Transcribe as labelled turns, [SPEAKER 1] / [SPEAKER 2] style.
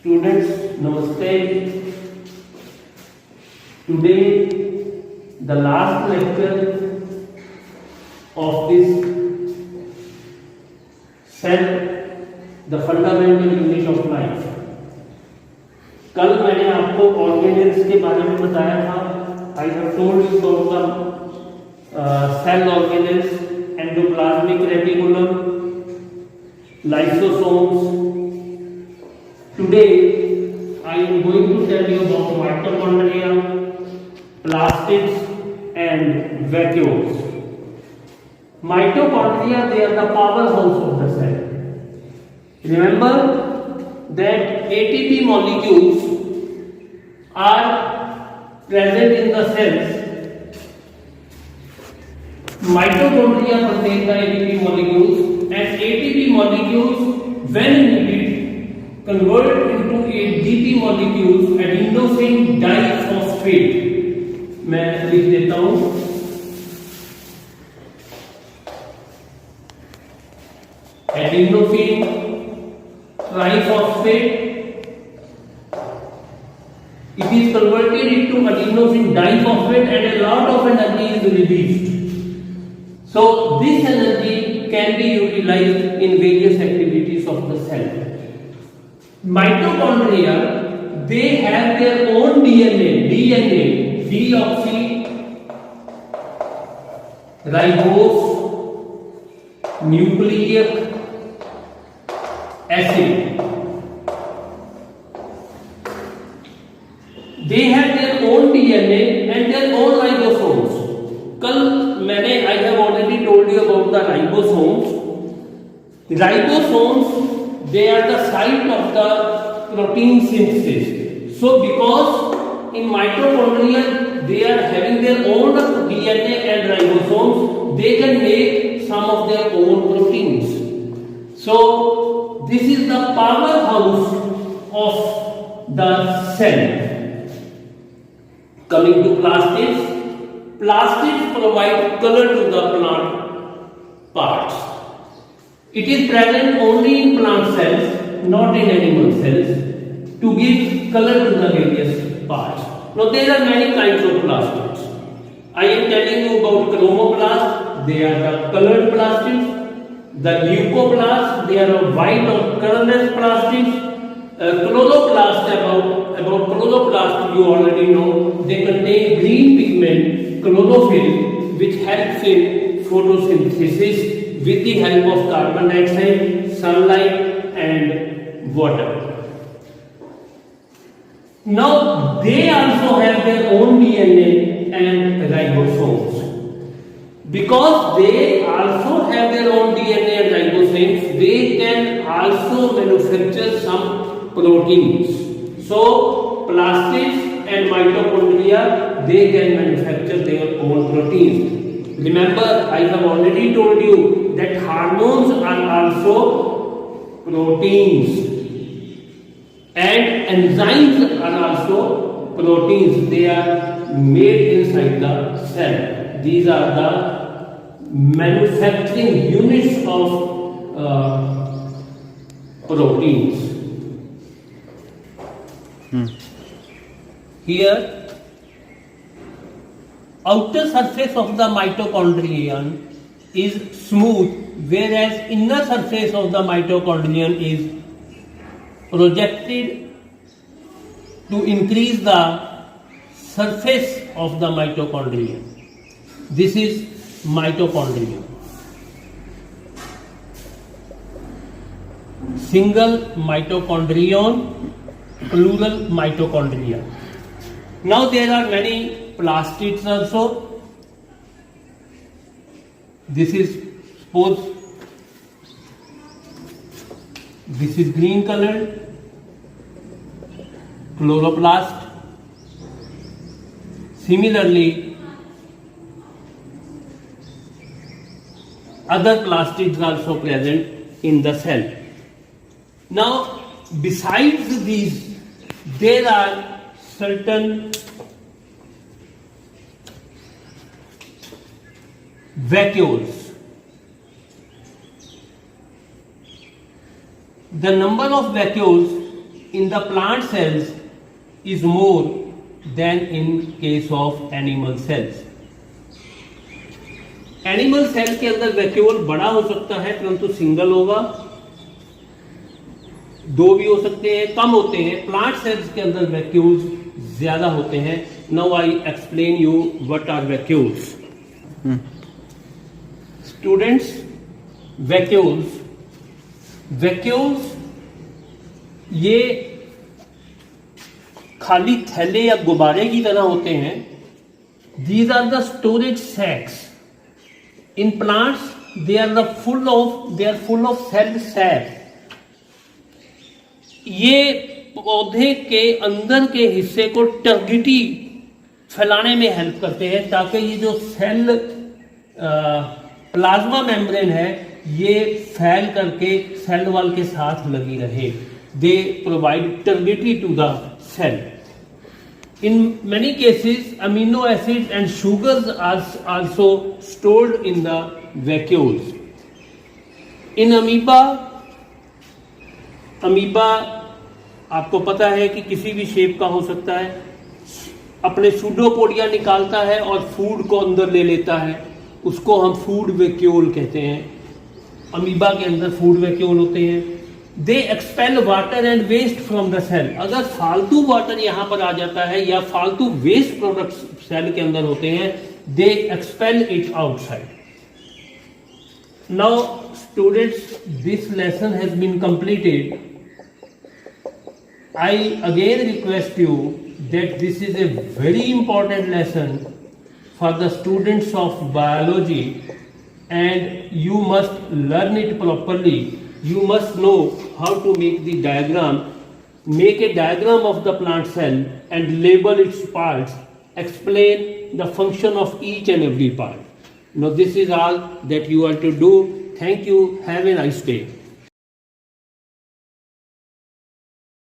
[SPEAKER 1] Students, namaste. Today, the last lecture of this cell, the fundamental unit of life. कल मैंने आपको organelles के बारे में बताया था. I have told you about the cell organelles, endoplasmic reticulum, lysosomes. Today I am going to tell you about mitochondria, plastids and vacuoles. Mitochondria, they are the powerhouse of the cell. Remember that ATP molecules are present in the cells. Mitochondria contain the ATP molecules, and ATP molecules, when needed, convert into ADP molecules, adenosine diphosphate. मैं लिख देता हूं. Adenosine triphosphate. It is converted into adenosine diphosphate, and a lot of energy is released. So this energy can be utilized in various activities of the cell. Mitochondria, they have their own DNA, deoxy ribose nucleic acid. They have their own DNA and their own ribosomes. कल मैंने I have already told you about the ribosomes. Ribosomes, they are the site of the protein synthesis. So because in mitochondria they are having their own DNA and ribosomes, they can make some of their own proteins. So this is the powerhouse of the cell. Coming to plastids, plastids provide color to the plant parts. It is present only in plant cells, not in animal cells, to give color to the various parts. Now there are many kinds of plastids. I am telling you about chromoplasts. They are the colored plastids. The leucoplasts, they are white or colorless plastids. Chloroplasts, about chloroplasts you already know. They contain green pigment, chlorophyll, which helps in photosynthesis with the help of carbon dioxide, sunlight and water. Now they also have their own DNA and ribosomes. Because they also have their own DNA and ribosomes, they can also manufacture some proteins. So plastids and mitochondria, they can manufacture their own proteins. Remember, I have already told you that hormones are also proteins, and enzymes are also proteins. They are made inside the cell. These are the manufacturing units of proteins. Here, outer surface of the mitochondrion is smooth, whereas inner surface of the mitochondrion is projected to increase the surface of the mitochondrion. This is mitochondrion. Single mitochondrion, plural mitochondria. Now there are many plastids also. This is, suppose this is green colored, chloroplast. Similarly, other plastids are also present in the cell. Now, besides these, there are certain vacuoles. The number of vacuoles in the plant cells is more than in case of animal cells. Animal cell के अंदर vacuole बड़ा हो सकता है परंतु single होगा, दो भी हो सकते हैं, कम होते हैं. प्लांट सेल्स के अंदर वैक्यूल्स ज्यादा होते हैं. Now I explain you what are vacuoles. Students, vacuoles ये खाली थैले या गुब्बारे की तरह होते हैं. These are the storage sacs. In plants, they are full of cell sap. ये पौधे के अंदर के हिस्से को टर्गिटी फैलाने में हेल्प करते हैं ताकि ये जो सेल प्लाज्मा मेम्ब्रेन है ये फैल करके सेल वॉल के साथ लगी रहे. They provide turbidity to the cell. In many cases, amino acids and sugars are also stored in the vacuoles. In amoeba आपको पता है कि किसी भी शेप का हो सकता है. अपने सूडोपोडिया निकालता है और फूड को अंदर ले लेता है, उसको हम फूड वैक्यूल कहते हैं. अमीबा के अंदर फूड वैक्यूल होते हैं. They expel water and waste from the cell. अगर फालतू वाटर यहां पर आ जाता है या फालतू वेस्ट प्रोडक्ट्स सेल के अंदर होते हैं, they expel it outside. Now students, this lesson has been completed. I again request you that this is a very important lesson for the students of biology and you must learn it properly. You must know how to make the diagram. Make a diagram of the plant cell and label its parts. Explain the function of each and every part. Now this is all that you are to do. Thank you. Have a nice day.